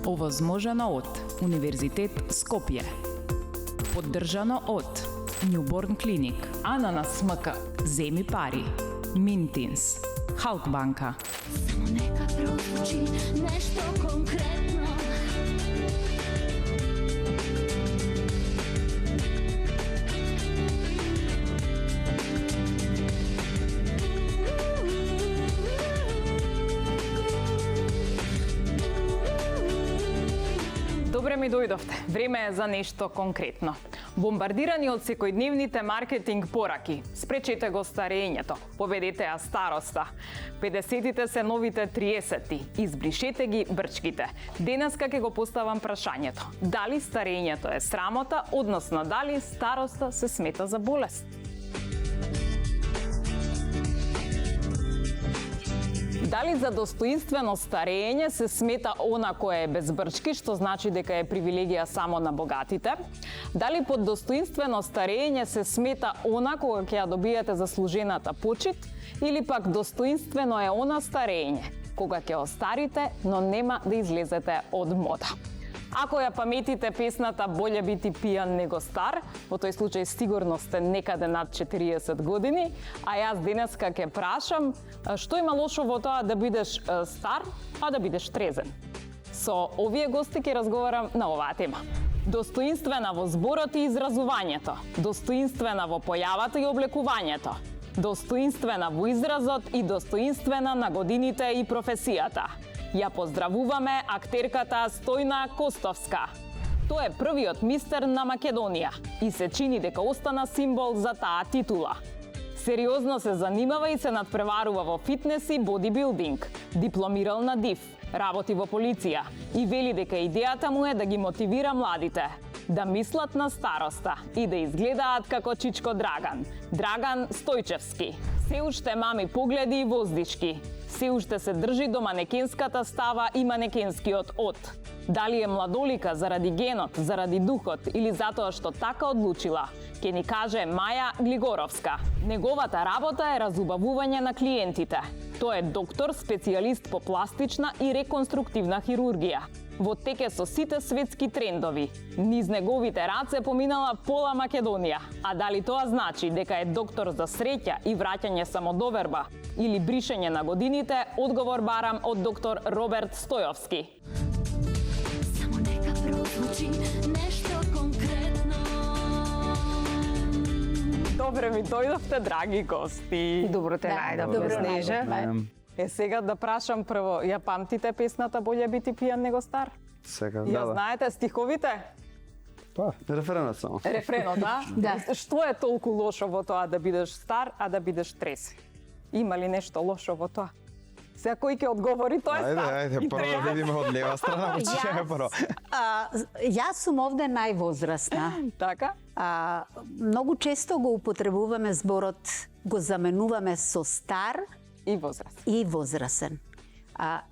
Овозможено од Универзитет Скопје. Поддржано од Newborn Clinic, Ананас МК, Земи пари, Мintins, Халкбанка. Само нека прозвучи нешто конкретно. Добре ми дојдовте. Време е за нешто конкретно. Бомбардирани од секојдневните маркетинг пораки. Спречете го старењето. Победете ја староста. 50-тите се новите 30-ти. Избришете ги брчките. Денеска ќе го поставам прашањето. Дали старењето е срамота, односно дали староста се смета за болест? Дали за достоинствено старење се смета она кое е без брчки, што значи дека е привилегија само на богатите? Дали под достоинствено старење се смета она кога ќе ја добиете заслужената почит? Или пак достоинствено е она старење, кога ќе остарите, но нема да излезете од мода? Ако ја паметите песната "Боле бити пијан него стар", во тој случај сигурно сте некаде над 40 години, а јас денеска ќе прашам што има лошо во тоа да бидеш стар, а да бидеш трезен. Со овие гости ќе разговарам на оваа тема. Достоинствена во зборот и изразувањето, достоинствена во појавата и облекувањето, достоинствена во изразот и достоинствена на годините и професијата. Ја поздравуваме актерката Стојна Костовска. Тој е првиот мистер на Македонија и се чини дека остана символ за таа титула. Сериозно се занимава и се надпреварува во фитнес и бодибилдинг. Дипломирал на ДИФ, работи во полиција и вели дека идејата му е да ги мотивира младите да мислат на староста и да изгледаат како Чичко Драган, Драган Стојчевски. Се уште мами погледи и воздишки. Се уште се држи до манекенската става и манекенскиот од. Дали е младолика заради генот, заради духот или затоа што така одлучила, ќе ни каже Маја Глигоровска. Неговата работа е разубавување на клиентите. Тој е доктор, специјалист по пластична и реконструктивна хирургија. Во теке со сите светски трендови. Низ неговите раце поминала пола Македонија. А дали тоа значи дека е доктор за среќа и враќање самодоверба или бришење на годините, одговор барам од доктор Роберт Стојовски. Само нека прозвучи нешто конкретно. Добре ми дојдовте, драги гости. Добро те најдов, Снежа. Сега да прашам прво, ја памтите песната "Боле бити пијан него стар"? Сега, Ја знаете стиховите? Па, референот само. Рефренот, да? Да. Што е толку лошо во тоа да бидеш стар, а да бидеш трезен? Има ли нешто лошо во тоа? Сега кој ќе одговори, тој е стар. Ајде, прво да видиме од лева страна, почнеме прво. Јас сум овде највозрасна. Така? Многу често го употребуваме зборот, го заменуваме со стар И возраст. и возрасен.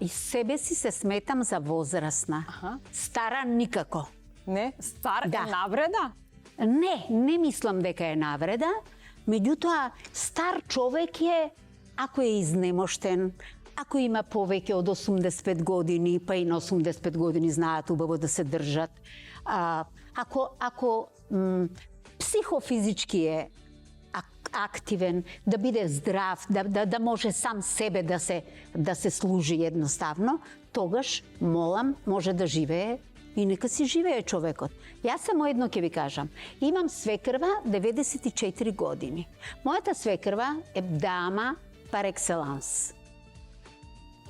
И себе си се сметам за возрасна. Стара никако. Не, стар Да. е навреда? Не мислам дека е навреда, меѓутоа стар човек е ако е изнемоштен, ако има повеќе од 85 години, па и на 85 години знаат убаво да се држат. Ако психофизички е активен, да биде здрав, да може сам себе да се служи едноставно, тогаш молам може да живее и нека си живее човекот. Јас само едно ќе ви кажам. Имам свекрва 94 години. Мојата свекрва е дама пар екселанс.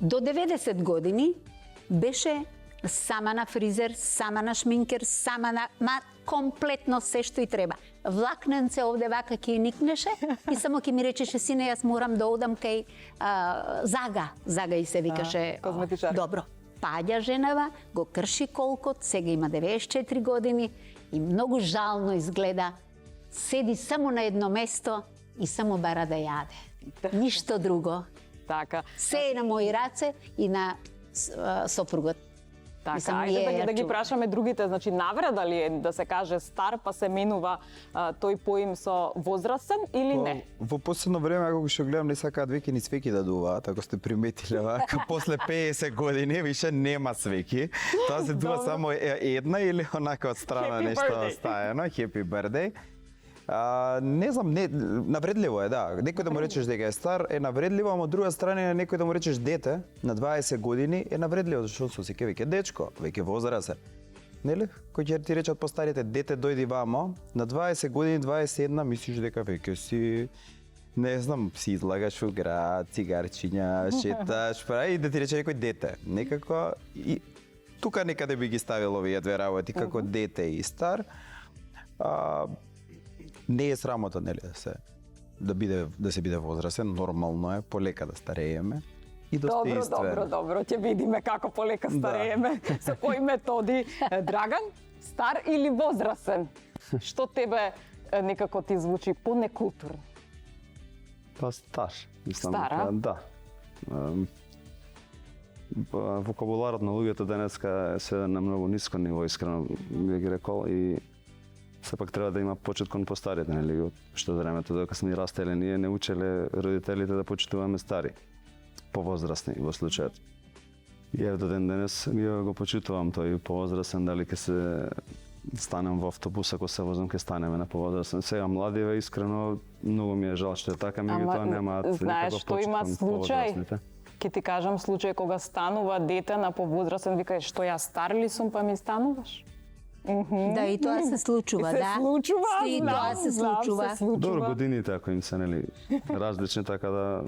До 90 години беше сама на фризер, сама на шминкер, сама на комплетно се што и треба. Влакненце овде вака ќе никнеше и само ќе ми речеше: "Сине, јас морам да одам кај Зага и се викаше." козметичар. Добро. Паѓа женава, го крши колкот, сега има 94 години и многу жално изгледа. Седи само на едно место и само бара да јаде. Ништо друго. Така. Се е на мои раце и на сопругот. Така, Мислам, ајде ние да ги чу- прашаме другите, значи навреда ли е да се каже стар па се менува тој поим со возрастен или не? Во последно време, ако што гледам, не сакаат веќе ни свеки да дуваат, ако сте приметиле, вака после 50 години више нема свеки. Тоа се дува само една или онака од страна Happy нешто birthday. стаено, happy birthday. Не знам, не, навредливо е, да. Некој да му речеш дека е стар е навредливо, ама од друга страна некој да му речеш дете на 20 години е навредливо, зашто се веќе дечко, веќе возрасен. Нели? Кој ќе ти речат постарите, дете дојди вамо, на 20 години, 21 мислиш дека веќе си не знам, си излагаш во град, цигарчиња, шеташ, и да ти рече некој дете. Некако и тука некаде би ги ставил овие две работи како дете и стар. Не е срамота, нели, да се биде возрастен, нормално е, полека да старееме и достоинствено. Добро, ќе видиме како полека старееме, со кои методи. Драган, стар или возрастен? Што тебе некако ти звучи понекултурно? Па стар, мислам. Стара? Да. Вокабуларот на луѓето денеска се на многу ниско ниво, искрено би ги рекол, и сепак треба да има почит кон постарите, нели, од што времето додека сме растеле, ние не учеле родителите да почитуваме стари, повозрастни во случајот. И еве до ден денес го почитувам тој повозрастен, дали ќе се станем во автобус, ако се возам, ќе станеме на повозрастен. Сега младиве, искрено, многу ми е жал што е така, меѓутоа немаат знаеш никаков што почит има кон случај? повозрастните. Ке ти кажам случај кога станува дете на повозрастен, вика што ја стар ли сум па ми стануваш? Да, и тоа се случува, Се да. случува, И тоа се случува. Добро, годините ако им се, нели, различни, така да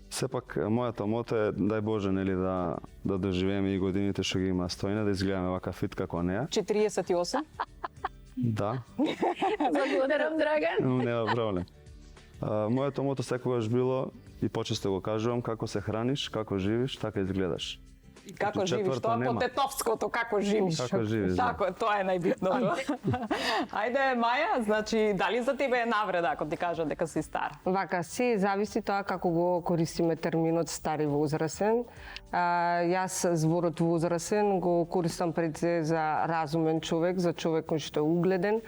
сепак мојата мото е, дај Боже, нели, да доживееме и годините што ги има Стојна, да изгледаме вака фит како неа. 48? Да, Благодарам, Драган. нема проблем. Моето мото секогаш било, и почесто го кажувам, како се храниш, како живиш, така изгледаш. Како живиш, Четврто тоа по нема. тетовското, како живиш. Како живиш, да. Така, тоа е најбитното. Ајде, Маја, значи, дали за тебе е навреда ако ти кажат дека си стар? Вака, се зависи тоа како го користиме терминот стар и возрасен. Јас зборот возрасен го користам пред се за разумен човек, за човек кој што е угледен,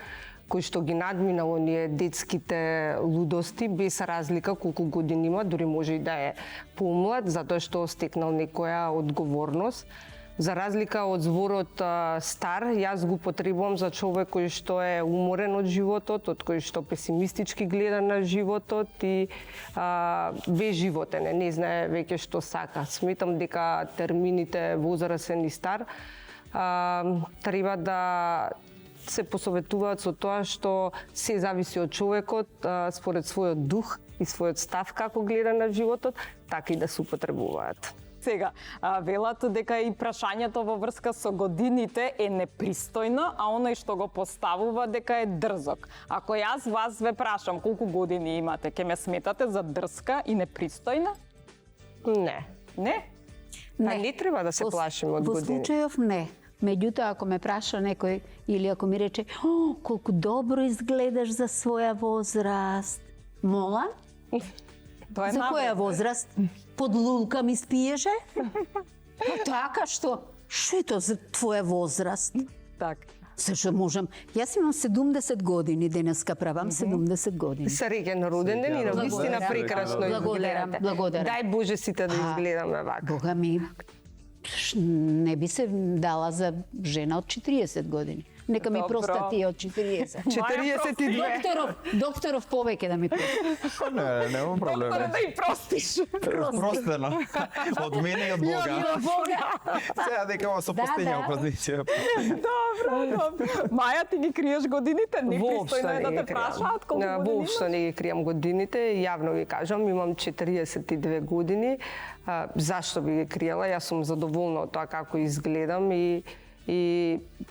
кој што ги надмина оние детските лудости без разлика колку години има, дури може и да е помлад, затоа што стекнал некоја одговорност. За разлика од зборот стар, јас го потребувам за човек кој што е уморен од животот, од кој што песимистички гледа на животот и безживотен е, не знае веќе што сака. Сметам дека термините возрасен и стар треба да се посоветуваат со тоа што се зависи од човекот според својот дух и својот став како гледа на животот, така и да се употребуваат. Сега, велат дека и прашањето во врска со годините е непристојно, а оној што го поставува дека е дрзок. Ако јас вас ве прашам колку години имате, ќе ме сметате за дрска и непристојна? Не. Не? Не треба да се плашиме од Во години. случајов не. Меѓутоа, ако ме праша некој или ако ми рече колку добро изгледаш за своја возраст, молам, Тоа е за навреда. која возраст? Под лулка ми спиеше? Така што е тоа за твоја возраст? Так. Зашто можам? Јас имам 70 години, денеска правам 70 години. Среќен роден ден и на вистина Благодарам. прекрасно Благодарам, изгледате. благодарам. Дај Боже сите да изгледаме вака. Бога ми, не би се дала за жена од 40 години. Нека ми Добро. простати од 40. 42. Докторов повеќе да ми прости. Не, нема проблем. Доктора да и простиш. Простено. Од мене и од Бога. Сега дека ова со постење да. опразниција. Добро. Маја, ти ги криеш годините? Непристојно е да те прашаат колку години Воопшто не ги кријам годините, јавно ви кажам, имам 42 години. Зашто би ги криела? Јас сум задоволна од тоа како изгледам и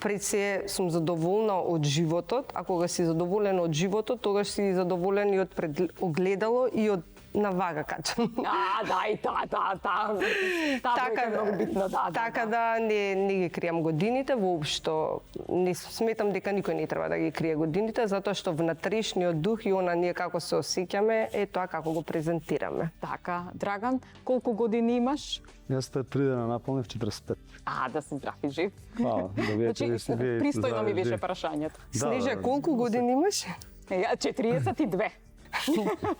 пред се сум задоволна од животот, а кога си задоволен од животот, тогаш си задоволен и од пред огледало и од на вага качам. Да, и таа бројка е многу битна, да. Така да не ги кријам годините, воопшто не сметам дека никој не треба да ги крие годините, затоа што внатрешниот дух и она ние како се осеќаме е тоа како го презентираме. Така, Драган, колку години имаш? Јас 3 дена наполнив 45. Да си здрав и жив. Фала, да Значи, вие пристојно ми беше прашањето. Снеже, колку години имаш? Ја 42.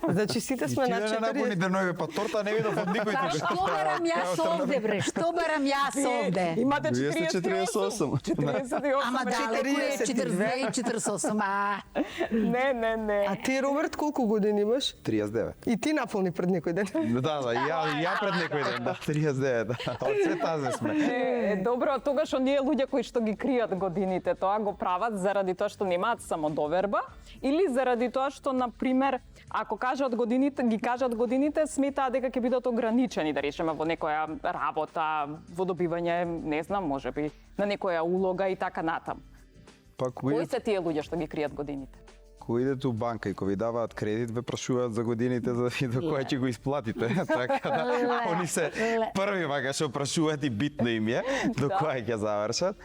Значи сите сме на Ти не напуни 40. денови, па торта не видов од никој тука. Што барам јас овде, бре? Што барам јас овде? Имате Вие сте 48. 48. Ама далеко е 42 и 48, Не. А ти, Роберт, колку години имаш? 39. И ти наполни пред некој ден. Да, ја пред некој ден, да, 39, да. Од све тазе сме. Добро, тогаш оние луѓе кои што ги кријат годините, тоа го прават заради тоа што немаат самодоверба или заради тоа што, например, ако кажат годините, ги кажат годините, сметаат дека ќе бидат ограничени, да речеме, во некоја работа, во добивање, не знам, можеби, на некоја улога и така натам. Па Кои се тие луѓе што ги кријат годините? Кој идете у банка и кој ви даваат кредит, ве прашуваат за годините за да видат која ќе го исплатите. Така да, они се први вака што прашуваат и битно им е до која ќе завршат.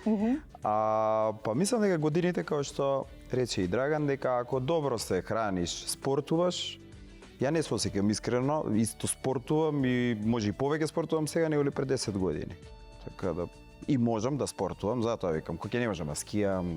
Па мислам дека годините, како што рече и Драган, дека ако добро се храниш, спортуваш, ја не се осеќам искрено, исто спортувам и може и повеќе спортувам сега него ли пред 10 години. Така да и можам да спортувам, затоа викам, кој не можам да скијам,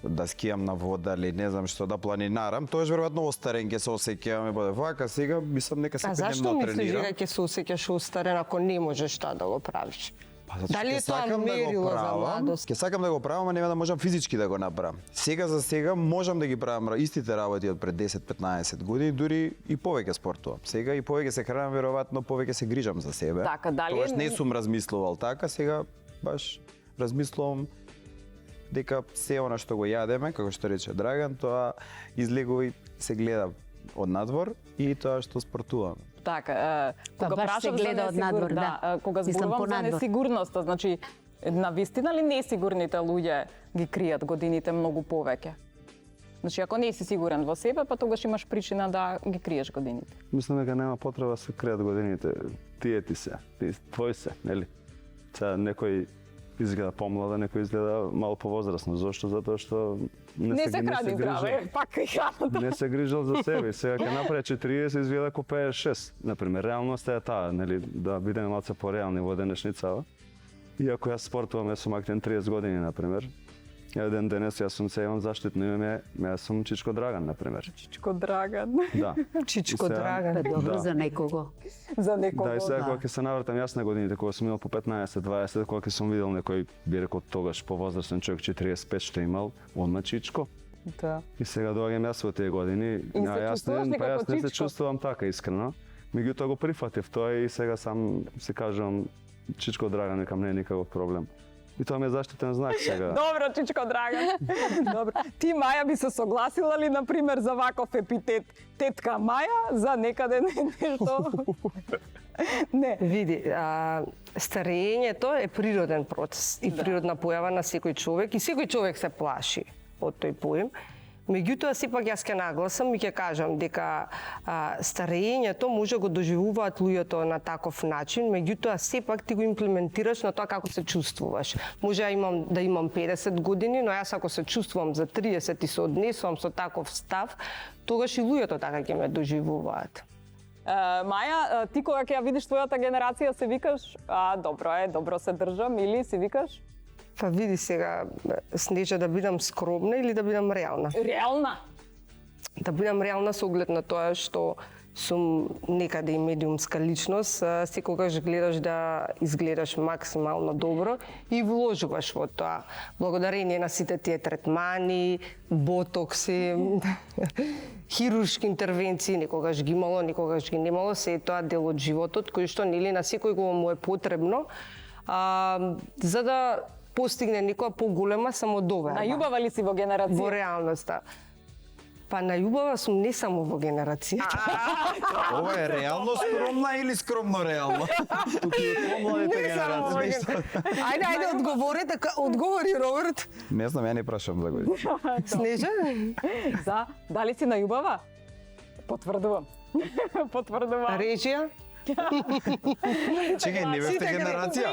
да скијам на вода или не знам што, да планинарам, тоаш веројатно остарен ќе се осеќам и буде вака, сега мислам нека А зашто секојдневно мислиш тренирам. дека ќе се осеќаш остарен ако не можеш тоа да го правиш? Па, затоа Дали ќе е тоа сакам да го мерило за правам, младост? Ќе сакам да го правам, а нема да можам физички да го направам. Сега за сега можам да ги правам истите работи од пред 10-15 години, дури и повеќе спортувам. Сега и повеќе се хранам, веројатно повеќе се грижам за себе. Така, дали Тогаш не сум размислувал така, сега баш размислувам дека се она што го јадеме, како што рече Драган, тоа излегува и се гледа од надвор и тоа што спортуваме. Така, кога баш се прашам гледа за од надвор, да. кога Мислам, зборувам по за надвор. несигурноста, значи на вистина ли несигурните луѓе ги кријат годините многу повеќе? Значи, ако не си сигурен во себе, па тогаш имаш причина да ги криеш годините. Мислам дека нема потреба да се кријат годините. Тие ти се, твои се, нели? Сега некој изгледа помлада, некој изгледа мало повозрасно. Зошто? Затоа што Не се храни здраве, пак и храната. Не се грижал за себе. Сега ќе направи 40 изгледа како 56. Например, реалноста е таа, нели, да бидеме малце пореални во денешницава. Иако јас спортувам, јас сум активен 30 години, например. Еден денес јас сум се имам заштитно име, јас сум Чичко Драган, например. Чичко Драган. Да. Чичко И сега- Драган. Па добро Да. за некого. За некого. Да, и сега да. кога ќе се навратам јас на годините, кога сум имал по 15-20, кога ќе сум видел некој, би рекол тогаш повозрастен човек 45 што имал, одма Чичко. Да. И сега доаѓам јас во тие години, И се чувствуваш ли па јас како не се Чичко? чувствувам така искрено. Меѓутоа го прифатив тоа и сега сам се кажувам Чичко Драган, некам не е никаков проблем. И тоа ми е заштитен знак сега. Добро, Чичко Драган. Добро. Ти, Маја, би се согласила ли, например, за ваков епитет? Тетка Маја, за некаде нешто? Не. Види, старењето е природен процес и природна појава на секој човек и секој човек се плаши од тој поим. Меѓутоа, сепак јас ќе нагласам и ќе кажам дека старењето може го доживуваат луѓето на таков начин, меѓутоа сепак ти го имплементираш на тоа како се чувствуваш. Може да имам 50 години, но јас ако се чувствувам за 30 и се однесувам со таков став, тогаш и луѓето така ќе ме доживуваат. Маја, ти кога ќе ја видиш твојата генерација се викаш, добро се држам, или се викаш? Па види сега, Снежа, да бидам скромна или да бидам реална? Реална. Да бидам реална со оглед на тоа што сум некаде и медиумска личност, секогаш гледаш да изгледаш максимално добро и вложуваш во тоа. Благодарение на сите тие третмани, ботокси, хируршки интервенции, некогаш ги имало, некогаш ги немало, се е тоа дел од животот кој што нели на секој го му е потребно, за да постигне некоја поголема самодоверба. Најубава ли си во генерација? Во реалноста. Па најубава сум не само во генерацијата. Ова е реално скромна или скромно реално? Туку и помладите Не само во генерации. Ајде, одговорете, одговори, Роберт. Не знам, ја не прашам за години. Снежа? За, дали си најубава? Потврдувам. Потврдувам. Режија? Чекај, не бевте генерација?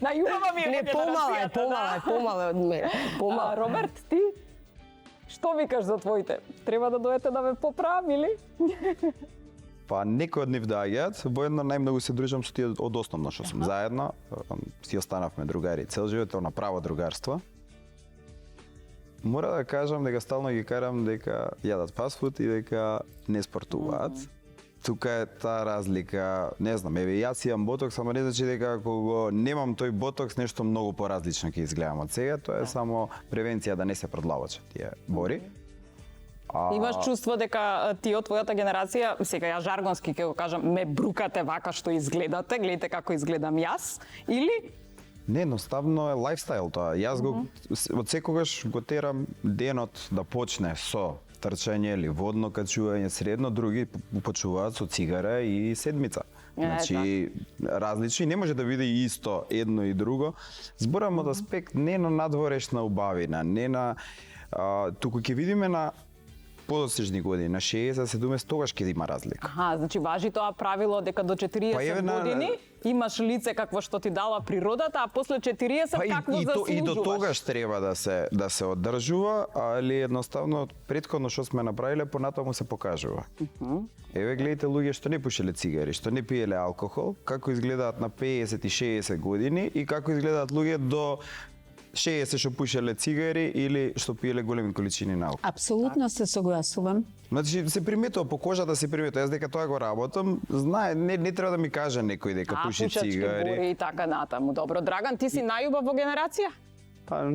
Најубава ми е Не, генерацијата, помала од мене. Помала. Роберт, ти? Што викаш за твоите? Треба да дојдете да ве поправам или? Па некој од нив доаѓаат, воедно најмногу се дружам со тие од основно што сум заедно. Си останавме другари цел живот, тоа на право другарство. Мора да кажам дека стално ги карам дека јадат фастфуд и дека не спортуваат. Тука е таа разлика, не знам, еве јас имам ботокс, ама не значи дека ако го немам тој ботокс нешто многу поразлично ќе изгледам од сега, тоа е само превенција да не се продлавачат тие бори. Имаш чувство дека ти од твојата генерација, сега ја жаргонски ќе го кажам, ме брукате вака што изгледате, гледате како изгледам јас, или Не, едноставно е лајфстайл тоа. Јас го од секогаш го терам денот да почне со трчање или водно качување средно, други почуваат со цигара и седмица. Значи, различни, не може да биде исто едно и друго. Зборам од аспект не на надворешна убавина, не на туку ќе видиме на подосежни години, на 60-70, тогаш ќе има разлика. значи важи тоа правило дека до 40 години имаш лице какво што ти дала природата, а после 40 какво заслужуваш. И до тогаш треба да се одржува, али едноставно претходно што сме направиле понатаму се покажува. Еве гледате луѓе што не пушеле цигари, што не пиеле алкохол, како изгледаат на 50 и 60 години и како изгледаат луѓе до 60 што пушеле цигари или што пиеле големи количини на алкохол. Апсолутно се согласувам. Значи се приметува по кожата, се приметува. Јас дека тоа го работам, знае, не треба да ми каже некој дека пуши цигари. Бори и така натаму. Добро, Драган, ти си најубава генерација? Па,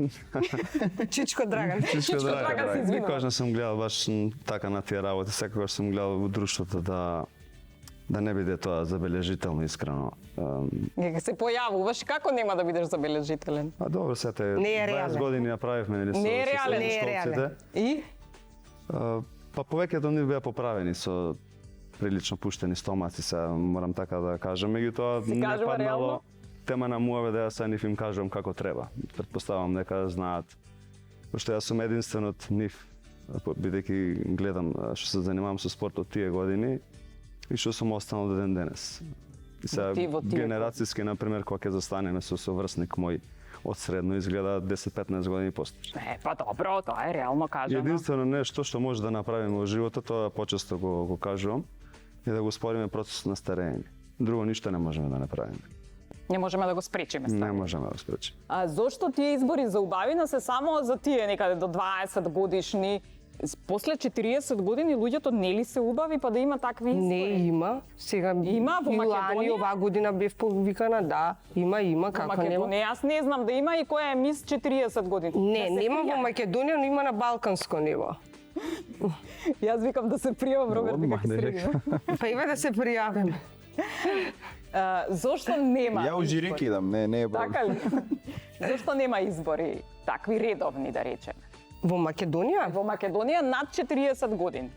Чичко Драган. Чичко Драган се извинува. Никогаш не сум гледал баш така на тие работи, секогаш сум гледал во друштвото да не биде тоа забележително, искрено. Ќе се појавуваш, како нема да бидеш забележителен? А добро, сете Не е 20 реален. години направивме, нели, Не е со реален. Не е средношколците. реален. И? Па повеќето нив беа поправени со прилично пуштени стомаци, се морам така да кажам. Меѓутоа Си не кажува реално? паднало тема на муаве да ја нив им кажувам како треба. Претпоставам дека знаат. Пошто јас сум единствен од нив, бидејќи гледам што се занимавам со спорт од тие години и што сум останал до ден денес. И сега Во тие генерацијски, например, кога ќе застанеме со соврсник мој од средно изгледа 10-15 години постар. Па добро, тоа е реално кажано. Единствено нешто што може да направиме во животот, тоа почесто го кажувам, е да го спориме процесот на старење. Друго ништо не можеме да направиме. Не можеме да го спречиме Не стави. можеме да го спречиме. А зошто тие избори за убавина се само за тие некаде до 20 годишни? После 40 години луѓето нели се убави па да има такви избори? Не има. Сега Има во и лани Македонија? оваа година бев повикана, да. Има, Во како нема. Македонија, јас не знам да има и која е мис 40 години. Не, Да се нема во пријави. Македонија, но има на балканско ниво. Јас викам да се пријавам, Роберт, Одмах, дека ќе нели? средиме. Па иве да се пријавиме. Зошто нема Ја у жири избори? кидам, не е проблем. Така ли? Зошто нема избори такви редовни, да речеме? Во Македонија? Во Македонија над 40 години.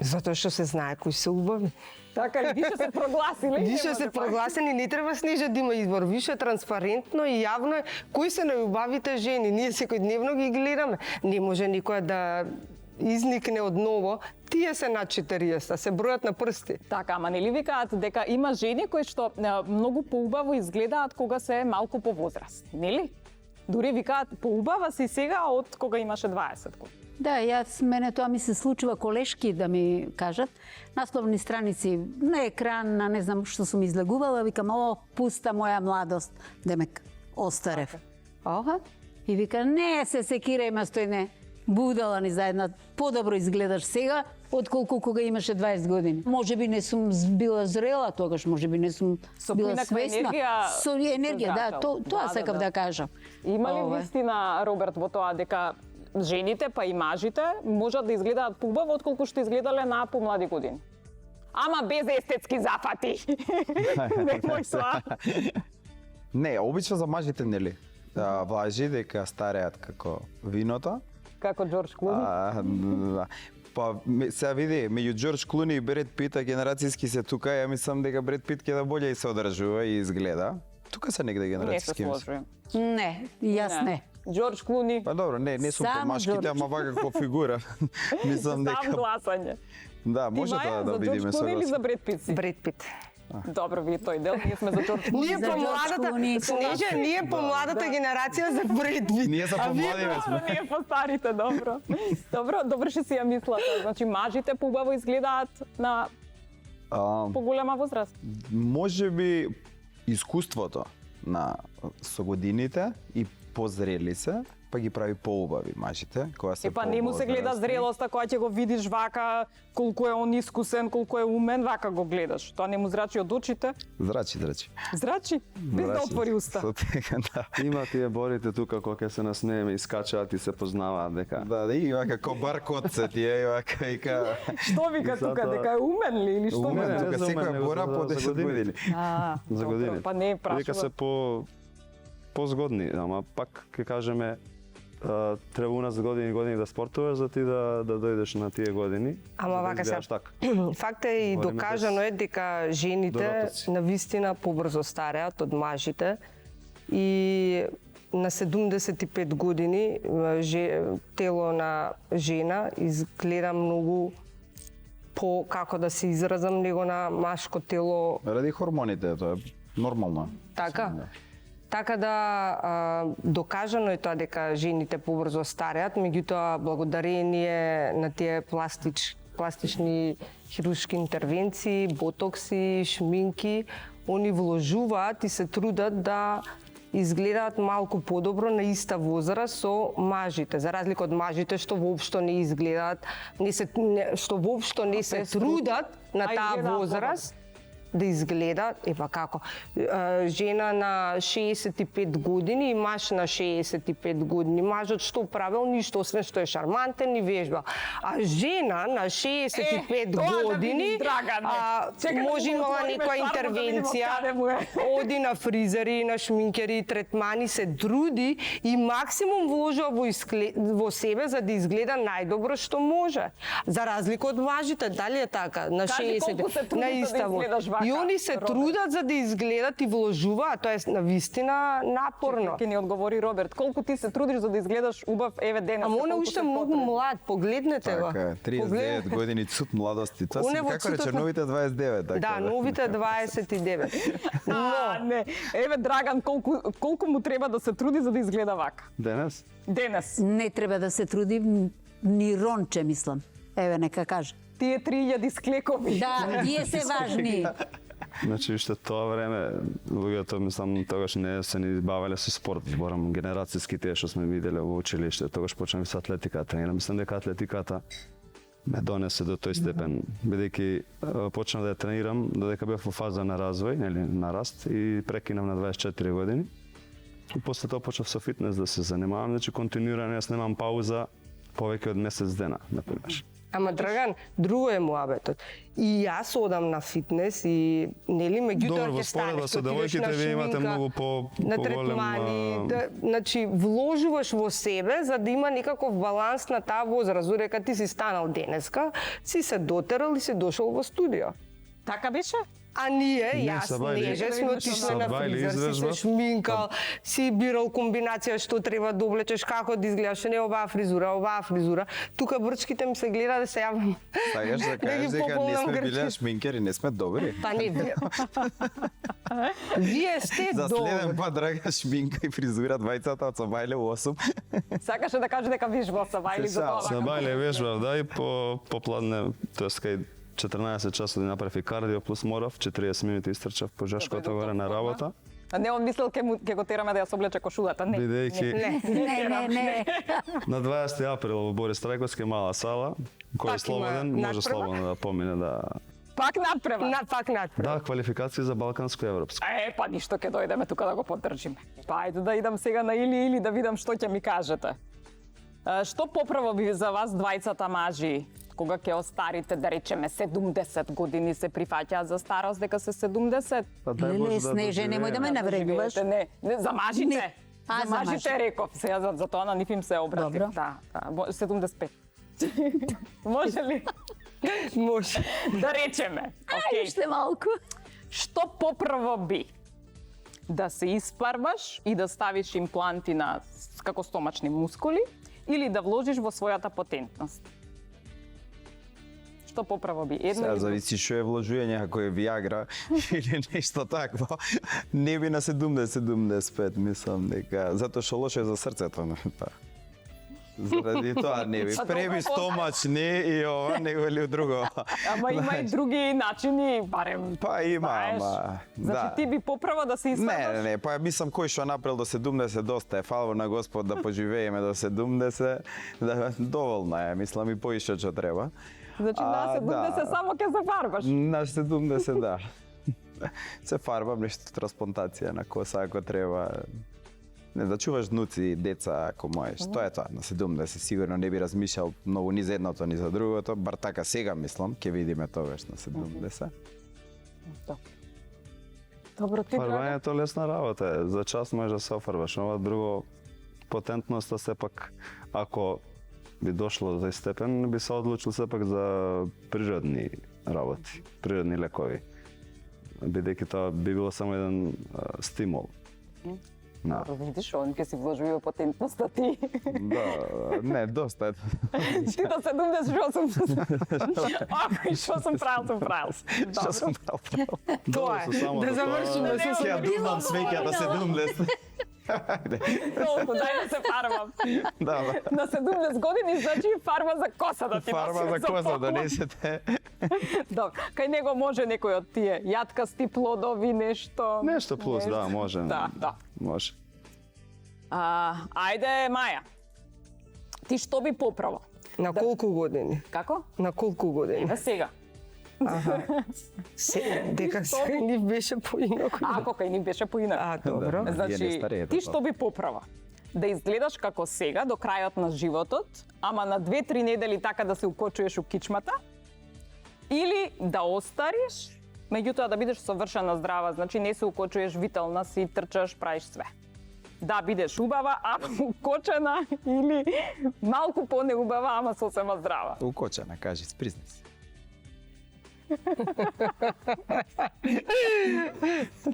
Затоа што се знае кои се убави. Така ли? Више се прогласиле? и Више нема се да прогласени, не треба снежа да има избор. Више транспарентно и јавно е кои се најубавите жени. Ние секојдневно ги гледаме. Не може никоја да изникне од ново. Тие се над 40, се бројат на прсти. Така, ама нели викаат дека има жени кои што многу поубаво изгледаат кога се малку повозрастни, нели? Дури викаат поубава си сега од кога имаше 20 години. Да, мене тоа ми се случува колешки да ми кажат. Насловни страници на екран, на не знам што сум излегувала, викам, пуста моја младост, демек остарев. Ова, и вика, не се секира, има стојне, будала ни заедно, подобро изгледаш сега, отколку кога имаше 20 години. Може би не сум била зрела тогаш, може би не сум Со била поинаква свесна. енергија Со енергија, да, се тоа сакав да кажам. Има ли Ова. вистина, Роберт, во тоа дека жените, па и мажите, можат да изгледаат поубаво отколку што изгледале на помлади години? Ама без естетски зафати. Немој са. Не, обично за мажите нели? Важи дека стареат како виното. Како Џорџ Клуни. Да. Па сега види, меѓу Џорџ Клуни и Бред Пит, генерацијски се тука, ја мислам дека Бред Пит ќе да болje и се одржува и изгледа. Тука се негде Не се генерацијски. сложувам. Не, јас не. Джордж Клуни. Па добро, не сум по Само машките, Джордж. ама вака како фигура. Мислам Сам дека гласање. да, Ти, може Маја, да за видиме Джордж Клуни или за согласен. Бред Пит си? Бред Пит. Добро, ви тој дел, ние сме за Джордж Клуни. Ние За по Джордж младата, Клуни. Снеже, ние по младата генерација за Бред Пит. Ние за помладиве сме. Ние по-старите, добро. Добро ще си ја мислата. Значи, мажите побаво изгледаат на А, поголема возраст. може би искуството на со годините и позрели се, па ги прави поубави мажите, кога се Па не му се гледа повозрастни. зрелоста кога ќе го видиш вака, колку е он искусен, колку е умен, вака го гледаш. Тоа не му зрачи од очите. Зрачи. Зрачи, без да Зрачи. отвори уста. Со така, да. Има тие борите тука кога ќе се насмееме и скачаат и се познаваат дека Да, и вака ко бар котце тие, и вака вика. Што вика Затоа- тука, дека е умен ли или што Умен, вика? тука за умен, секоја него бора за- по за 10 години. години. за Добро, години. па не Дека се прашува. позгодни, ама пак ќе кажеме треба у нас години да спортуваш за ти да дојдеш на тие години. Ама за да вака изгледаш сега. така. Факт е и Говориме докажано е дека жените додатоци. навистина побрзо стареат од мажите и на 75 години тело на жена изгледа многу по, како да се изразам, него на машко тело. Ради хормоните, тоа е нормално. Така? Така да докажано е тоа дека жените побрзо стареат, меѓутоа благодарение на тие пластични хируршки интервенции, ботокси, шминки, они вложуваат и се трудат да изгледаат малку подобро на иста возраст со мажите, за разлика од мажите што воопшто не изгледаат, што воопшто не се трудат на а таа изгледаат возраст да изгледа, епа како, жена на 65 години и маж на 65 години. Мажот што правил? Ништо, освен што е шармантен и вежба. А жена на 65 тоа да години видиш, Драгане. Чекай да може го имала отвориме некоја стварно да видиме интервенција, каде му е. оди на фризери, на шминкери, третмани, се труди и максимум вложува во себе за да изгледа најдобро што може. За разлика од мажите, дали е така? На Кажи 60, колку се трудите на да иста изгледаш вака, И они се Роберт. трудат за да изгледат и вложуваат, тоа е навистина напорно. Ке ни одговори Роберт, колку ти се трудиш за да изгледаш убав, еве денес. Ама он е уште многу млад, погледнете го. Така е, 39 години цуд младости. Тоа Он е се во како рече цутот на- новите 29, така. Да, новите 29. Не, еве Драган, колку му треба да се труди за да изгледа вака? Денес? Денес. Не треба да се труди ни ронче, мислам. Еве, нека каже. Тие 3000 склекови. Да, тие се важни. Значи, уште тоа време, луѓето, мислам, тогаш не се ни бавеле со спорт, зборам генерацијски тие што сме виделе во училиште, тогаш почнав со атлетика, тренирам. Мислам дека атлетиката ме донесе до тој степен, бидејќи почнав да ја тренирам додека бев во фаза на развој, нели, на раст и прекинав на 24 години. И после тоа почнав со фитнес да се занимавам, значи континуирано, јас немам пауза повеќе од месец дена, например. Ама Драган, друго е муабетот. И јас одам на фитнес и нели меѓутоа Добро, во ќе споредба станеш со ќе отидеш девојките на вие имате шминка, многу на поголем, третмани, значи вложуваш во себе за да има некаков баланс на таа возраст. Додека ти си станал денеска, си се дотерал и си дошол во студио. Така беше? А ние, Не, јас, Сабајле, Снеже, сме отишли на Сабајле фризер, си се излежбав. шминкал, си бирал комбинација што треба да облечеш, како да изгледаш, не оваа фризура. Тука брчките ми се гледа да се јавам. Сакаш да кажеш дека не пополнам сме биле грчки. шминкери, не сме добри. Па не, вие сте За следен добри. пат, драга, шминка и фризура, двајцата од Сабајле 8. Сакаше да каже дека вижбал Сабајли за тоа. Се бајле вежбав, да, и попладне, тоест кај 14 часот да направи кардио плюс морав, 40 минути истрчав по Жашкото горе на работа. А не, он мислел ќе го тераме да ја соблече кошулата. Не. Бидејќи Не. на 20 април во Борис Трајковски мала сала, кој Пак е слободен, има може надпрема? слободно да помине да... Пак надпрева. Пак надпред. Да, квалификација за Балканско и Европско. Па ништо ќе дојдеме тука да го поддржиме. Па ајде да идам сега на или да видам што ќе ми кажете. Што поправо би за вас двајцата мажи кога ќе остарите, да речеме 70 години, се прифаќаат за старост дека се 70? Па дај Боже Леле, Снеже, немој да ме навредуваш. Не, за мажите. Не. За За мажите мажите. реков. Сега за тоа на нив им се обратив. Добро. Да, 75. Може ли? Може. Да речеме. Океј. Уште малку. Што поправо би Да се испарбаш и да ставиш импланти на како стомачни мускули или да вложиш во својата потентност? Што поправо би? Едно Сега или друго? зависи што е вложување, ако е Viagra или нешто такво. Не би на 70-75, мислам дека затоа што лошо е за срцето. Па. Заради тоа не би. Па Преби добро, стомач не и ова, него или друго. Ама има и други начини, барем. Па има, знаеш. ама, Значи да. ти би поправа да се испарбаш? Не, па мислам кој што направил до 70 доста е, фала на Господ да поживееме до 70, да доволно е, мислам и поише што треба. Значи на 70 само ќе се фарбаш. На 70, да. Се фарбам нешто трансплантација на коса ако треба. Не, да чуваш внуци, деца, ако можеш. Тоа е тоа. На 70 сигурно не би размишljал многу ни за едното, ни за другото. Бар така сега мислам, ќе видиме тогаш на 70. Добро, ти Драган? Фарбањето е лесна работа е. За час можеш да се офарбаш. Ова друго, потентноста сепак, ако би дошло до тој степен, би се одлучил сепак за природни работи, природни лекови. Бидејќи тоа би било само еден стимул. Да. Видиш, он ќе си вложи во потентноста ти. Да, не, доста е. Ти до 70 што сум... Ако што сум правил. Што сум правил? Тоа е. Да завршиме со Ја думам свеќа на 70. Толку, дај да се фарбам. Да, На 70 години, значи фарба за коса да ти фарба носиме за коса помош. донесете. Добро, кај него може некој од тие јаткасти плодови, нешто. Нешто плюс, да, може. Да. Може. Ајде, Маја. Ти што би поправо? На колку години? Како? На колку години? Еве сега. Дека се ни беше поинаку. Ако кај ни беше поинаку. Добро. Вие не Значи, стареете ти што би поправа? Да изгледаш како сега до крајот на животот, ама на 2-3 недели така да се укочуеш у кичмата, или да остариш, меѓутоа да бидеш совршено здрава, значи не се укочуеш витална си, трчаш, правиш све. Да бидеш убава, ама укочена, или малку понеубава, ама сосема здрава. Укочена, кажи, призни се.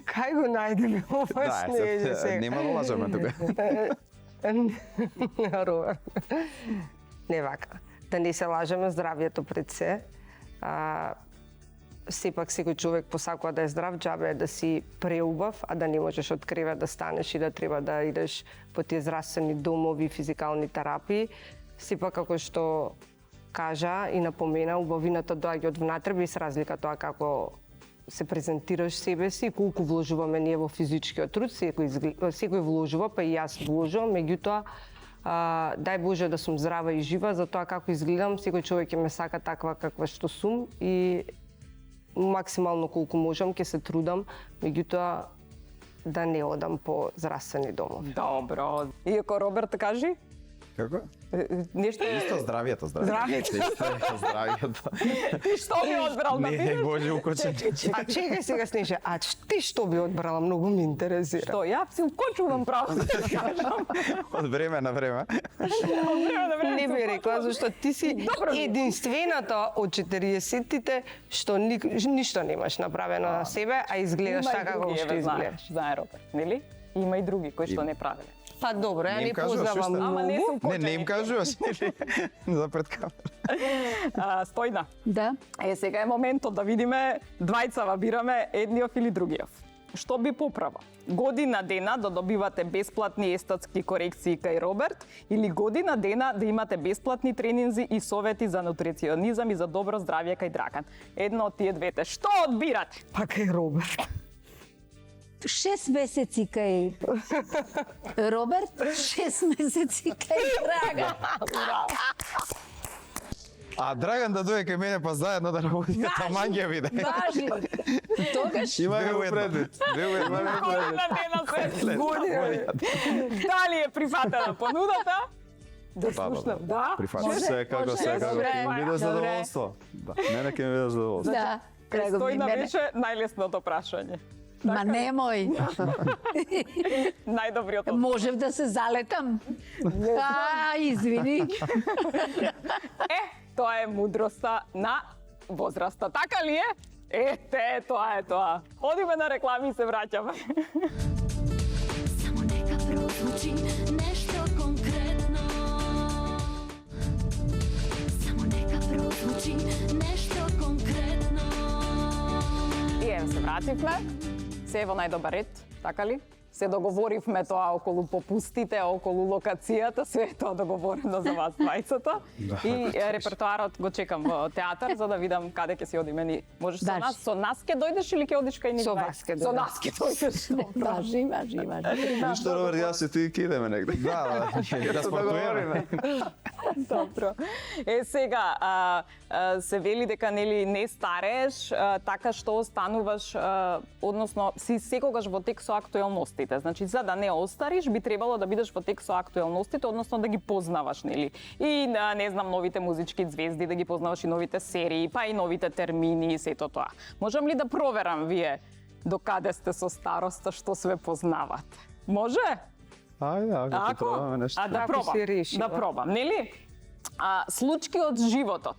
Кај го најдеме ова Да, снеже сега? нема да лажеме тука. Робер. Не вака. Да не се лажеме, здравието пред се. Сепак секој човек посакува да е здрав, џабе е да си преубав, а да не можеш од кревет да станеш и да треба да идеш по тие здравствени домови, физикални терапии. Сепак како што кажа и напомена, убавината доаѓа од внатре, без разлика тоа како се презентираш себе си, колку вложуваме ние во физичкиот труд, секој вложува, па и јас вложувам, меѓутоа дај Боже да сум здрава и жива, за тоа како изгледам, секој човек ќе ме сака таква каква што сум и максимално колку можам ќе се трудам, меѓутоа да не одам по здравствени домови. Добро. Иако Роберт кажи, Како? нешто Исто здравието. Здравието. ти што би одбрал да Не, бидеш? Боже, укочен. А чекај сега, Снеже, а ти што би одбрала? Многу ми интересира. Што, ја си укочувам право да ти кажам. Од време на време. Не би рекла, зашто ти си единствената од 40-тите што ништо немаш направено на себе, а изгледаш Има и така како други, што еве, изгледаш. знае Роберт, нели? Има и други кои што не правеле. Па добро, ја Не не им кажуваш познавам уште? Ама не многу. се Не, укочени. не им кажуваш, нели? За пред камера. Стојна. Да. Сега е моментот да видиме двајцава бираме едниот или другиот. Што би поправа? Година дена да добивате бесплатни естетски корекции кај Роберт или година дена да имате бесплатни тренинзи и совети за нутриционизам и за добро здравје кај Драган. Едно од тие двете. Што одбирате? Па кај Роберт. 6 месеци кај Роберт, 6 месеци кај Драган. А Драган да дојде кај мене па заедно да работиме, таман ќе биде. Важи. Тогаш Има го предвид. Година дена се Дали е прифатена понудата? Да слушнам, да? Прифатено. Секако, секако. Добре, Ќе ми биде добре. задоволство. Да, мене ќе ми биде задоволство. Да. Стојна беше најлесното прашање. Ма немој. Најдобриот одговор. Можев да се залетам. Извини. Тоа е мудроста на возраста. Така ли е? Тоа е тоа. Одиме на реклами и се враќаме. Само нека прозвучи нешто конкретно. Само нека прозвучи нешто конкретно. И еве се вративме. Се е во најдобар ред, така ли? Се договоривме тоа околу попустите, околу локацијата, све е тоа договорено за вас двајцата. И репертоарот го чекам во театар за да видам каде ќе си одиме ни. Можеш со Баш. нас, со нас ќе дојдеш или ќе одиш кај ни Со двајца? вас ќе Со дојдам. нас ќе дојдеш. Важи, важи, важи. Ништо, Роберт, јас и ти ќе идеме негде. Да, да спортуваме. Добро. Сега, се вели дека нели не старееш, така што остануваш, односно си секогаш во тек со актуелностите. Значи, за да не остариш, би требало да бидеш во тек со актуелностите, односно да ги познаваш, нели? И не знам, новите музички звезди, да ги познаваш и новите серии, па и новите термини и сето тоа. Можам ли да проверам вие докаде сте со староста, што све познавате? Може? Ајде, ако ти пробаме нешто. Да Ако пробам. си решила. Да пробам, нели? Случки од животот.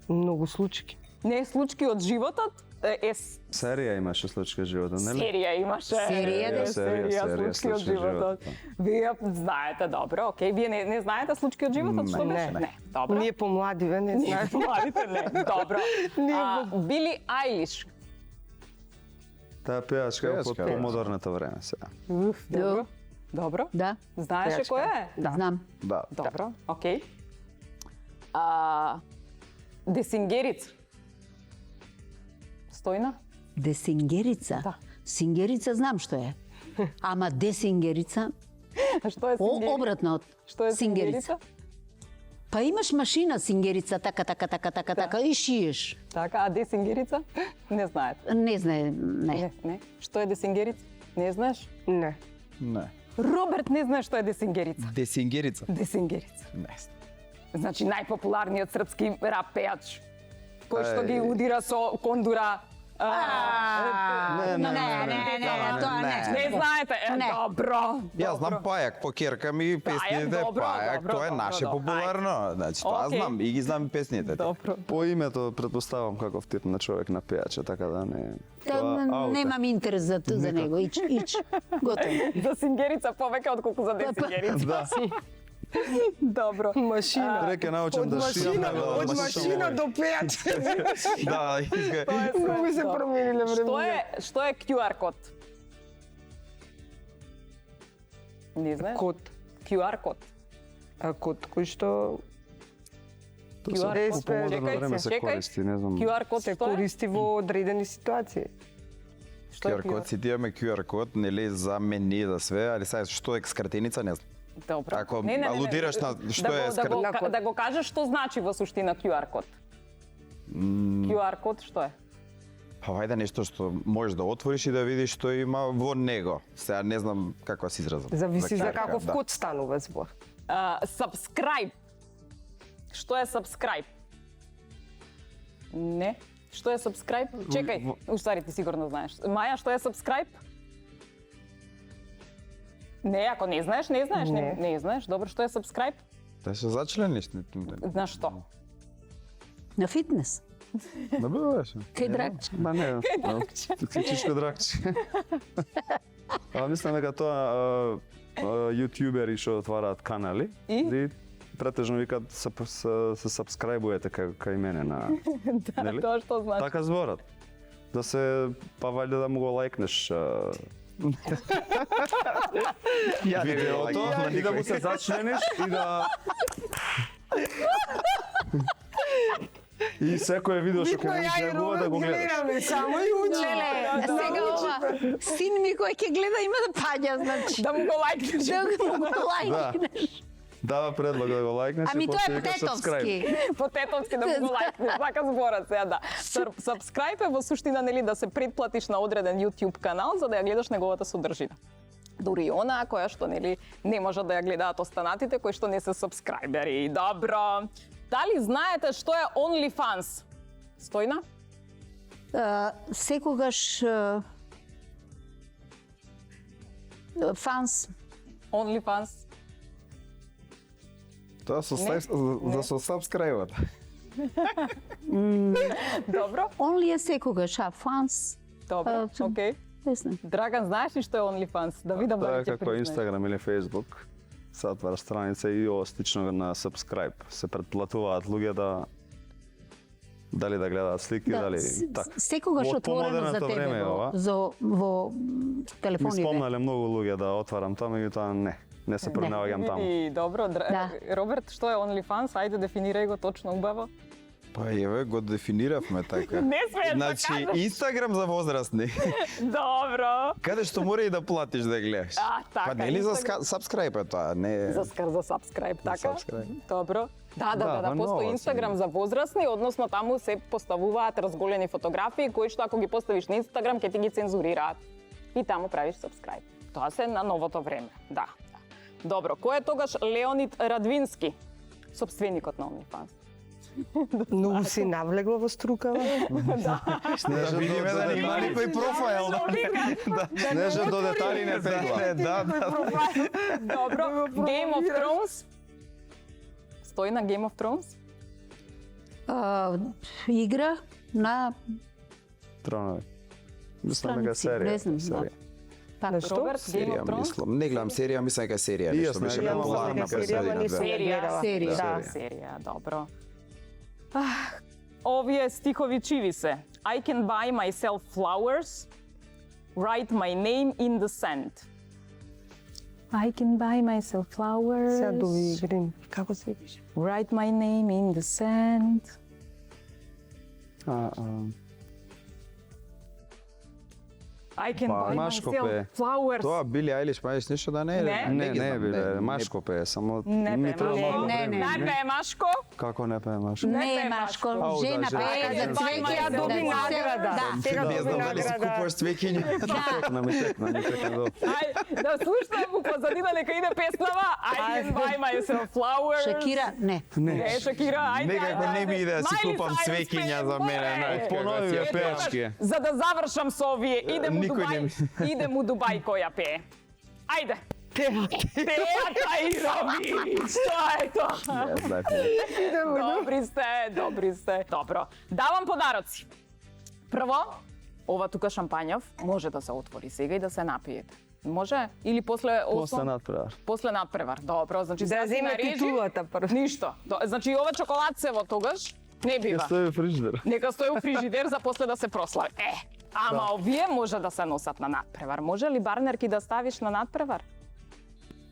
Многу случаи. Не случки од животот, Серија имаше случка животот, нели? серија имаше. Серија, да. Серија, случки од случки од животот. Вие знаете добро, окей. Вие не знаете случки од животот, што беше? Не. Добро. Ние помладиве не знаеме. Младите не. Добро. Били Айлиш. Таа пеачка е Пеачка, под да. модерното време сега. Добро. Добро. Да, Знаеше Пеачка. која е? Да. знам. Да. Добро, окей. Десингерица. Стојна? Десингерица? Да. Сингерица знам што е. Ама десингерица, Што е сингерица? обратно од Што е сингерица. сингерица? Па имаш машина сингерица, така и шиеш. Така, а десингерица? Не знаете. Не знае, не. Не. Што е десингерица? Не знаеш? Не. Не. Роберт не знае што е десингерица. Десингерица? Десингерица. Не. Значи најпопуларниот српски рап пеач кој што ги Ај. удира со кондура. Не, тоа не. Не знаете? Не. Добро. Јас знам Пајак, по керкам и песните добро, Пајак, добро, тоа е добро, наше добро. популарно. Значи, тоа Окей. знам и ги знам песните. Добро. По името претпоставам каков тип на човек на пеача, така да не. Тоа Немам интерес за него. Ич. Готово. За сингерица повеќе отколку за десингерица. Да. Добро. Машина. Реке научам да шијам. Од машина до пеач. Да, Многу се промениле време. Што е QR код? Не знаеш? Код. QR код. А код кој што QR код. По модерно Чекај време се, се чекај. користи, не знам. QR код се што е? користи во одредени ситуации. Што е QR код, си имаме QR код, нели за мени за све, али сега што е скратеница не знам. Добро. Ако Не. алудираш на што е да го кажеш што значи во суштина QR код. QR код што е? Па вајде нешто што можеш да отвориш и да видиш што има во него. Сега не знам како се изразам. Зависи за QR каков да. код станува збор. Subscribe. Што е subscribe? Не. Што е subscribe? Чекај, уствари ти сигурно знаеш. Маја, што е subscribe? Не, ако не знаеш, не знаеш. Не знаеш. Добро, што е subscribe? Да се зачлениш. На што? На фитнес. Да беше. Кај драгче. Ба не, клучичко драгче. Мислам дека тоа јутјубери што отвараат канали И? претежно викаат се сабскрајбуете кај мене на нели? Тоа што значи? Така зборат. Да се па вајде да му го лајкнеш видеото и да му се зачлениш и да и секое видео што ќе видиш негова да го гледаш. гледаме само и учиме. Леле, сега ова, син ми кој ќе гледа има да паѓа, значи. Да му го лајкнеш. Да го лајкнеш. Дава предлог да го лајкнеш Ами и тоа после е вика subscribe. тетовски. Потетовски да му го лајкнеш, така зборат сега да. Subscribe е во суштина нели да се претплатиш на одреден YouTube канал за да ја гледаш неговата содржина. Дури и онаа која што нели не можат да ја гледаат останатите кои што не се сабскрајбери. Добро. Дали знаете што е OnlyFans? Стојна? Секогаш фанс. OnlyFans. Тоа со Не, да со сабскрајбот. Добро, Only е секогаш, а фанс, добро, окей. не знам. Драган, знаеш ли што е OnlyFans? Да видам Тоа дали е ќе како признаеш. Instagram или Facebook. Се отвара страница и ово слично на subscribe. Се претплатуваат луѓе дали да гледаат слики, дали така. Секогаш Во отворено за помодерното тебе време е ова. во Ми телефоните. спомнале многу луѓе да отварам тоа, меѓутоа не се пронаоѓам таму. Види, добро, Да. Роберт, што е OnlyFans? Ајде дефинирај го точно убаво. Па еве го дефиниравме така. Не смееш да Значи, кажеш. Инстаграм за возрастни. Добро. Каде што мора и да платиш да гледаш. Така, Па нели за Инстаграм. subscribe е тоа, не За subscribe, така? subscribe. Добро. Да, постои нова Инстаграм за возрастни, односно таму се поставуваат разголени фотографии кои што ако ги поставиш на Инстаграм ќе ти ги цензурираат. И таму правиш subscribe. Тоа се на новото време. Да. Добро, кој е тогаш Леонид Радвински, собственикот на OnlyFans? Многу си навлегла во струкава. Да видиме да има некој профайл. Снежа до детали не пегла. Да. Добро, Game of Thrones? Стои на Game of Thrones? Игра на Тронови. Мислам дека страници, серија. не знам, да. Така. Што? Роберт, Game Серија of Thrones? мислам. Не гледам серија, мислам дека е серија, И јас нешто беше не гледам, популарна мислам дека пред серија, година, не да. серија. Серија. Да, Серија. серија, добро. Овие стихови чиви се. I can buy myself flowers, write my name in the sand. I can buy myself flowers, Сега дуви Грин. Како се пише? write my name in the sand. I can buy Машко myself пее. flowers. Тоа Били Айлиш паеш нешто да не е? Не. Не е биле, Машко пее, само Не ми пее треба Машко. малку Не, време. не. Не пее Машко. Како не пее Машко? Не Не пее е Машко, Ау, да, жена жена. пее за Ајде, цвеќе. Ја доби награда. Да. Сега Не доби знам дали си награда. купуваш цвеќиња. Текна ми до. Ај, да слушам у позадина нека иде песнава. I can buy myself flowers. Шакира, не. Не, Шакира, ајде. Некако ајде, не ми ајде. иде да си Miley купам Cyrus цвеќиња пее, за мене, море. знаеш, Понови како си. пеачки. За да завршам со овие, идем у Никој Дубај. не Идем у Дубај која пее. Ајде. Теата и Ромич, што е тоа? Добри сте. Добро. Давам подароци. Прво, ова тука шампањов може да се отвори сега и да се напиете. Може? Или после После надпревар. После надпревар. Добро, значи Да сега си земе нарежи. титулата прво. Ништо. Значи ова чоколадцево тогаш не бива. Ја стои фриждер. Нека стои у фрижидер за после да се прослави. Ама овие може да се носат на надпревар. Може ли барнерки да ставиш на надпревар?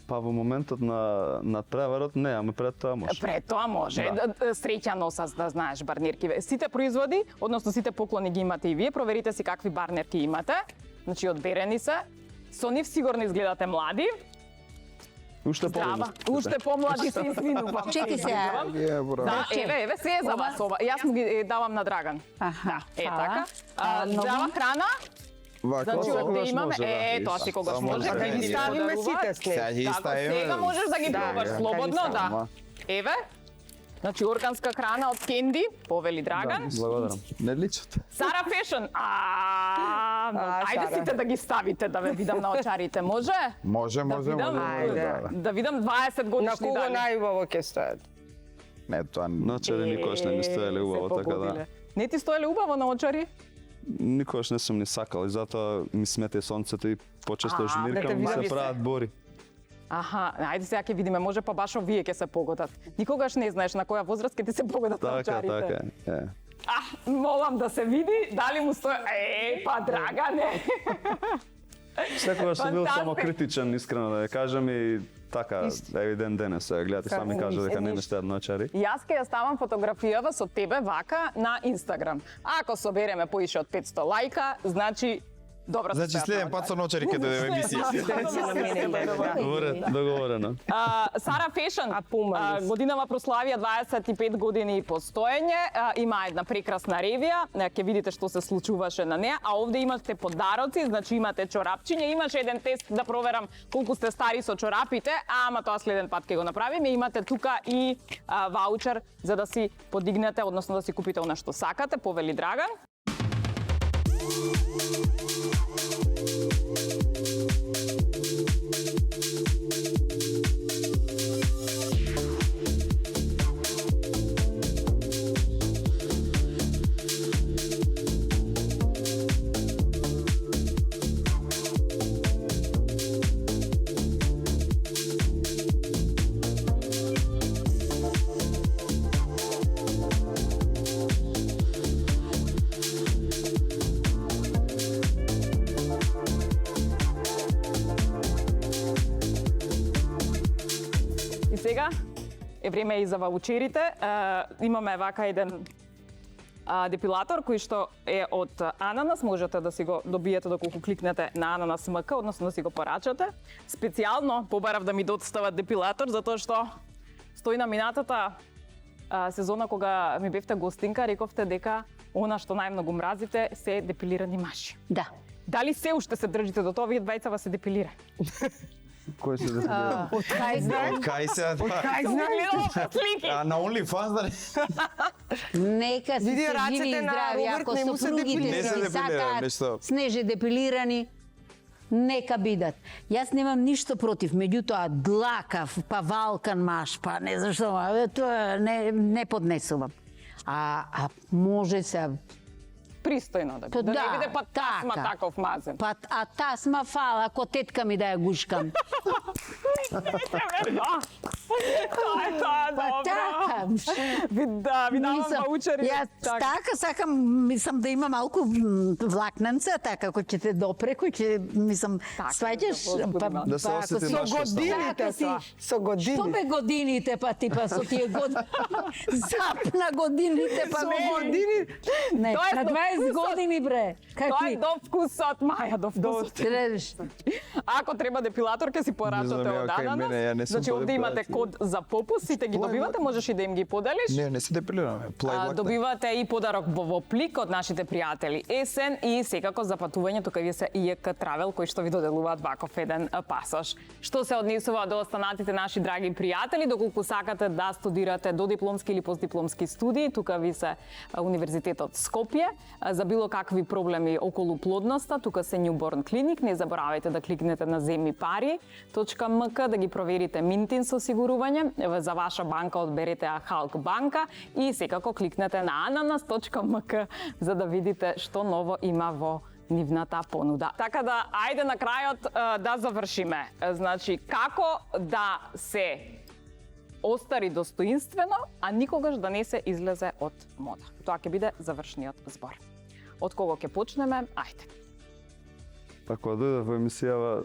Па во моментот на надпреварот не, ама пред тоа може. Пред тоа може. Среќа носас да знаеш барнерки. Сите производи, односно сите поклони ги имате и вие, проверите си какви барнерки имате. Значи одберени се. Со нив сигурно изгледате млади. Уште Здрава. помлади. Уште помлади се извинувам. Чеки се, Да, еве се е за вас ова. Јас му ги давам на Драган. Аха, така. нови? Здрава храна. Вака, Значи секогаш овде имаме, може, да. тоа секогаш Само може. да да ги ги ставиме подаруваат. сите с него. Сега ги Така, ставиме. сега можеш да ги Да, пробаш да, слободно, да ги да. ставам, Еве, значи органска храна од Кенди, повели Драган. Благодарам. Не личат. Сара Фешн. Ајде Сара. сите да ги ставите да ве видам на очарите, може? Може. Ајде. Да видам 20 На годишни кого дали. најубаво ќе стоят? Не, тоа Начари никош не ми стоеле убаво, се така да. погодиле. Не ти стоеле убаво на очари? Никош не сум ни сакал и затоа ми смете сонцето и почесто Да те жмиркам ми се види се. прават бори. Аха, ајде сега ќе видиме, може па баш овие ќе се погодат. Никогаш не знаеш на која возраст ќе ти се погодат на Така, очарите. така. Е. Молам да се види дали му стои. Па Драгане. Секогаш сум бил Фантастик. само критичен, искрено да ја кажам и така, евиден денес, гледате сами кажа дека не ми стојат на очари. Јас ќе ја ставам фотографијава со тебе вака на Инстаграм. Ако собереме поише од 500 лајка, значи добро се Значи стојат следен на пат очари. со ночари ќе дојде во емисија. Договорено. Сара Фешн, Пумалис. годинава прославија 25 години постоење, има една прекрасна ревија, ќе видите што се случуваше на неа, а овде имате подароци, значи имате чорапчиња, имаше еден тест да проверам колку сте стари со чорапите, ама тоа следен пат ќе го направиме, имате тука и ваучер за да си подигнете, односно да си купите она што сакате, повели Драган. Сега е време и за ваучерите. Имаме вака еден депилатор кој што е од Ананас, можете да си го добиете доколку кликнете на Ананас МК, односно да си го порачате. Специјално побарав да ми достават депилатор затоа што стои на минатата сезона кога ми бевте гостинка, рековте дека она што најмногу мразите се депилирани маши. Да. Дали се уште се држите до тоа, вие двајцава се депилира? Кој се да Од кај знаеш? Кај се? Кај знаеш? Слики. А на OnlyFans да Нека си Види се рацете живи и на здрави, Роберт, ако не му се сопругите депилира. Не се си депилира, сакаат нешто. снеже депилирани, нека бидат. Јас немам ништо против, меѓутоа длакав, па валкан маш, па не знам што, тоа не поднесувам. А може се Пристојно да Па биде. Да да, не биде па тасма така. таков мазен. па а тасма фала, ако тетка ми да ја гушкам. Тоа е тоа, Па добро. така. Ви давам Мислам, ваучери. Јас така сакам, мислам да има малку влакненца, така кој ќе те допре, кој ќе, мислам, Така, сваќаш, да се Да се ако осети си- нашо Со годините Така си. тоа. Со Што години. бе годините, па ти па со тие години. Запна годините, па Со ме. години. Не, Тоа е на до 20 вкусот. години, бре. Тоа е Какви? до вкусот, Маја, до вкусот. Требаш. Ако треба депилатор, ќе си Не порачате знам, ја, од кај мене, ја не Ананас. сум Значи, по овде имате депилација. код за попуст, сите ги добивате, можеш и да им ги поделиш. Не се депилираме. Плај Добивате и подарок во плик од нашите пријатели Есен и секако за патување тука вие се ИЕК Travel кои што ви доделуваат ваков еден пасош. Што се однесува до останатите наши драги пријатели, доколку сакате да студирате додипломски или постдипломски студии, тука ви се Универзитетот Скопје. За било какви проблеми околу плодноста, тука се Newborn Clinic. Не заборавајте да кликнете на zemipari.mk да ги проверите Mintins осигурување. За ваша банка одберете Халк банка и секако кликнете на ananas.mk за да видите што ново има во нивната понуда. Така да, ајде на крајот да завршиме. Значи, како да се остари достоинствено, а никогаш да не се излезе од мода. Тоа ќе биде завршниот збор. Од кого ќе почнеме? Ајде. Па кога дојдов во емисијава,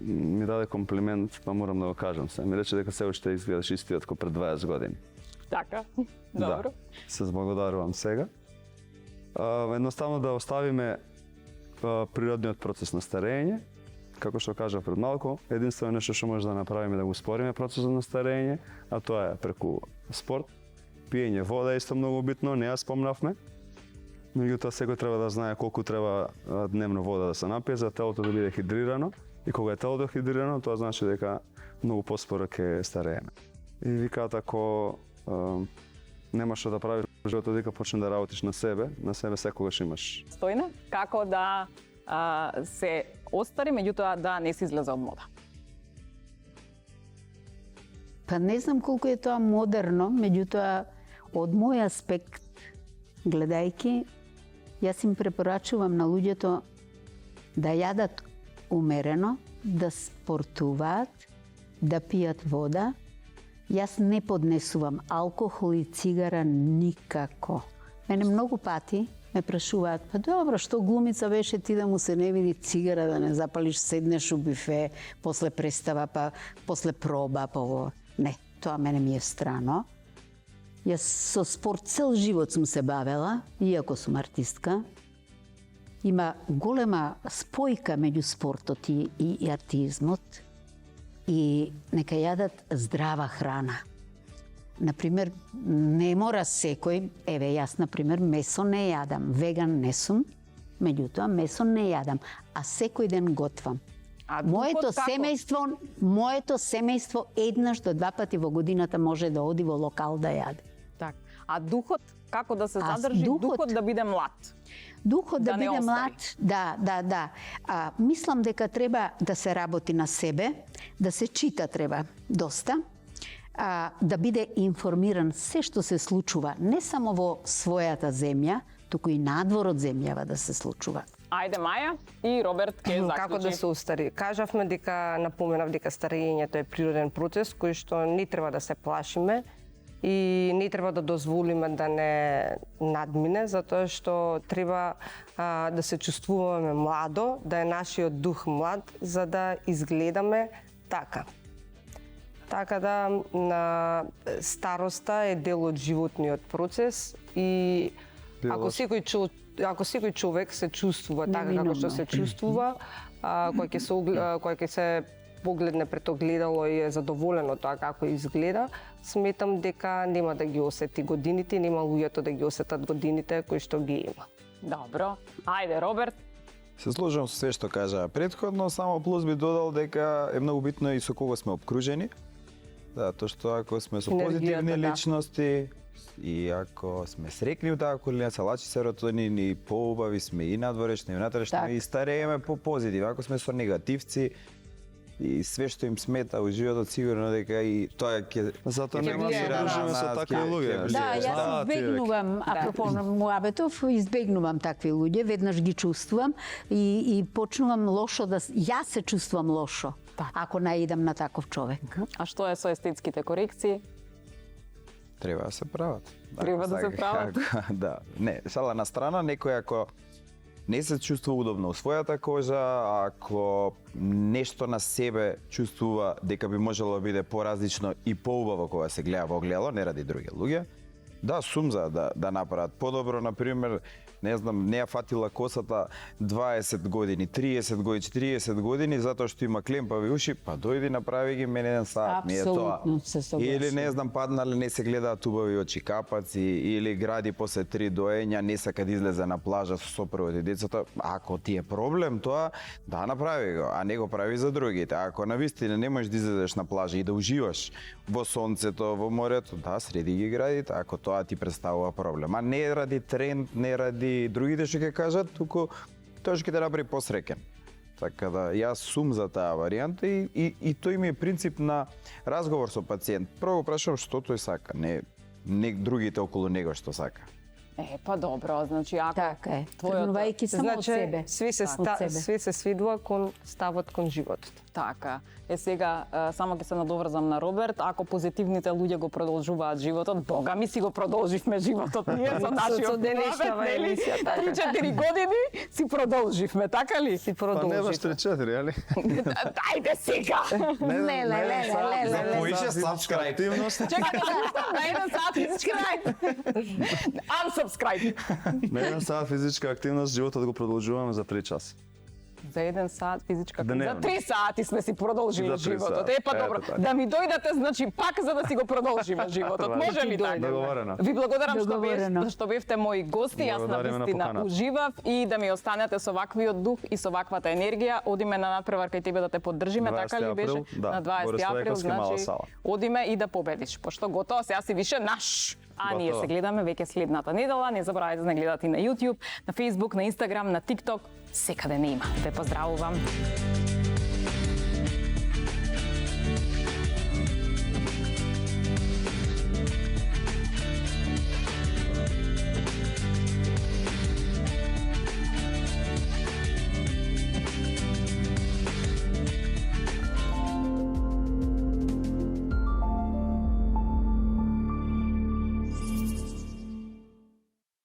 ми даде комплимент, па морам да го кажам се. Ми рече дека се уште изгледаш истиот ко пред 20 години. Така. Добро. Да, се зблагодарувам сега. Едноставно да оставиме природниот процес на старење. Како што кажав пред малку, единствено нешто што може да направиме да го успориме процесот на старење, а тоа е преку спорт. Пиење вода е исто многу битно, не ја спомнавме. Меѓутоа секој треба да знае колку треба дневно вода да се напие за телото да биде хидрирано. И кога е телото хидрирано, тоа значи дека многу поспоро ќе старееме. И викаат ако нема што да правиш во животот, дека почне да работиш на себе секогаш имаш. Стојне, како да се остари, меѓутоа да не се излезе од мода. Па не знам колку е тоа модерно, меѓутоа од мој аспект гледајќи, јас им препорачувам на луѓето да јадат умерено, да спортуваат, да пијат вода. Јас не поднесувам алкохол и цигара никако. Мене многу пати ме прашуваат, па добро, што глумица беше ти да му се не види цигара, да не запалиш, седнеш у бифе, после представа, па после проба, па ово. Не, тоа мене ми е страно. Јас со спорт цел живот сум се бавела, иако сум артистка. Има голема спојка меѓу спортот и артизмот. И нека јадат здрава храна. Например, не мора секој, еве јас, например, месо не јадам, веган не сум, меѓутоа месо не јадам, а секој ден готвам. А духот како? Моето семејство еднаш до 2 пати во годината може да оди во локал да јаде. Так. А духот, како да се А задржи духот? духот да биде млад? Духот да Да не биде остари. млад, да. Мислам дека треба да се работи на себе, да се чита треба доста, да биде информиран се што се случува, не само во својата земја, туку и надвор од земјава да се случува. Ајде Маја и Роберт ке заклучи. Како да се устари? Кажавме дека, напоменав дека старењето е природен процес кој што не треба да се плашиме и не треба да дозволиме да не надмине, затоа што треба да се чувствуваме младо, да е нашиот дух млад, за да изгледаме така. Така да староста е дел од животниот процес и ако секој човек се чувствува така како што се чувствува, кој ќе се погледне пред огледало и е задоволен од тоа како изгледа, сметам дека нема да ги осети годините, нема луѓето да ги осетат годините кои што ги има. Добро. Ајде, Роберт. Се сложувам со све што кажа претходно, само плюс би додал дека е многу битно и со кого сме обкружени. Затоа што ако сме со позитивни Енергијата, да. личности и ако сме срекни у таа околина, се лачи серотонин и поубави сме и надворешни и внатрешни Так. и старееме по позитив. Ако сме со негативци и све што им смета у животот, сигурно дека и тоа ќе Затоа ќе нема да се влијае на дружиме нас, со такви ќе- луѓе. ќе Да, влијае. јас Знаат тие избегнувам, апропо на Муабетов, избегнувам такви луѓе, веднаш ги чувствувам и почнувам лошо јас се чувствувам лошо. Ако наидам на таков човек. А што е со естетските корекции? Треба да се прават. Треба да се прават. Да. Не, шала на страна, некој ако не се чувствува удобно у својата кожа, ако нешто на себе чувствува дека би можело да биде поразлично и поубаво кога се гледа во огледало, не ради други луѓе, да, сум за да направат подобро, например, не знам, не ја фатила косата 20 години, 30 години, 40 години, затоа што има клемпави уши, па дојди направи ги мене еден саат, ми е тоа. Апсолутно се согласувам. Или не знам, паднале, не се гледаат убави очи капаци, или гради после 3 доења, не сака да излезе на плажа со сопругот и децата. Ако ти е проблем тоа, да направи го, а не го прави за другите. Ако навистина не можеш да излезеш на плажа и да уживаш во сонцето, во морето, да, среди ги градите, ако тоа ти представува проблем. А не ради тренд, не ради другите што ќе кажат, туку тоа што ќе те направи посреќен. Така да, јас сум за таа варијанта и тој ми е принцип на разговор со пациент. Прво го прашувам што тој сака, не другите околу него што сака. Па добро, значи ако Така е. твојот Тргнувајќи само од себе. Све се свидува кон ставот кон животот. така. Сега само ќе се надоврзам на Роберт, ако позитивните луѓе го продолжуваат животот, бога ми си го продолживме животот ние со нашиот денешнава муабет, нели? емисија, така. 3-4 години си продолживме, така ли? Си Па не баш продолжите. 3-4, али? Ајде сега. Леле. Поише subscribe. Активност. Чекај, на 1 сат физичка unsubscribe. На 1 сат физичка активност животот го продолжуваме за 3 часа. За 1 сат физичка Дневно. За 3 сати сме си продолжили За 3 животот. сати. Па Ето добро. така. Да ми дојдете, значи, пак за да си го продолжиме животот. Може ли така? Договорено. Ви благодарам Договорено. што бевте мои гости. Јас Благодариме на навистина поканата. уживав и да ми останете со ваквиот дух и со ваквата енергија. Одиме на надпревар кај тебе да те поддржиме, 20 така ли беше? април, да, На 20 Борис април, Стојковски, мала значи, сала. одиме и да победиш. Пошто готово, сега си више наш. А ние Готово. се гледаме веќе следната недела. Не забравајте да не гледате и на YouTube, на Facebook, на Instagram, на TikTok. Секаде не има. Те поздравувам.